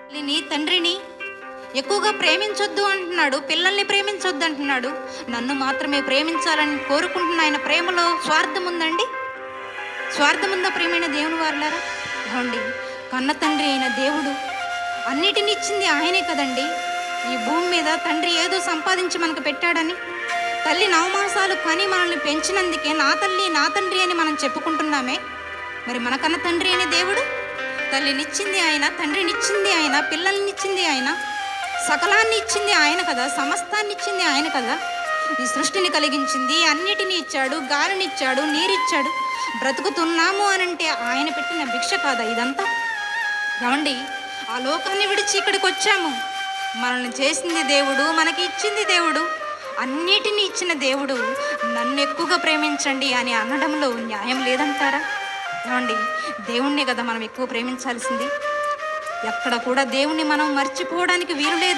తల్లిని తండ్రిని ఎక్కువగా ప్రేమించొద్దు అంటున్నాడు, పిల్లల్ని ప్రేమించొద్దు అంటున్నాడు. నన్ను మాత్రమే ప్రేమించాలని కోరుకుంటున్న ఆయన ప్రేమలో స్వార్థం ఉందండి? స్వార్థం ఉందా ప్రియమైన దేవుని వారులారా? ఏమండి, కన్న తండ్రి అయిన దేవుడు అన్నిటిని ఇచ్చింది ఆయనే కదండి. ఈ భూమి మీద తండ్రి ఏదో సంపాదించి మనకు పెట్టాడని, తల్లి నవమాసాలు కని మనల్ని పెంచినందుకే నా తల్లి నా తండ్రి అని మనం చెప్పుకుంటున్నామే. మరి మన కన్న తండ్రి అయిన దేవుడు తల్లినిచ్చింది ఆయన, తండ్రినిచ్చింది ఆయన, పిల్లల్నిచ్చింది ఆయన, సకలాన్ని ఇచ్చింది ఆయన కదా, సమస్తాన్ని ఇచ్చింది ఆయన కదా. ఈ సృష్టిని కలిగించింది, అన్నిటినీ ఇచ్చాడు, గాలినిచ్చాడు, నీరిచ్చాడు. బ్రతుకుతున్నాము అనంటే ఆయన పెట్టిన భిక్ష కాదా ఇదంతా? ఏమండి, ఆ లోకాన్ని విడిచి ఇక్కడికి వచ్చాము. మనల్ని చేసింది దేవుడు, మనకి ఇచ్చింది దేవుడు, అన్నిటినీ ఇచ్చిన దేవుడు నన్ను ఎక్కువగా ప్రేమించండి అని అనడంలో న్యాయం లేదంటారా? ఏమండి, దేవుణ్ణి కదా మనం ఎక్కువ ప్రేమించాల్సింది. ఎక్కడ కూడా దేవుణ్ణి మనం మర్చిపోవడానికి వీలు లేదు.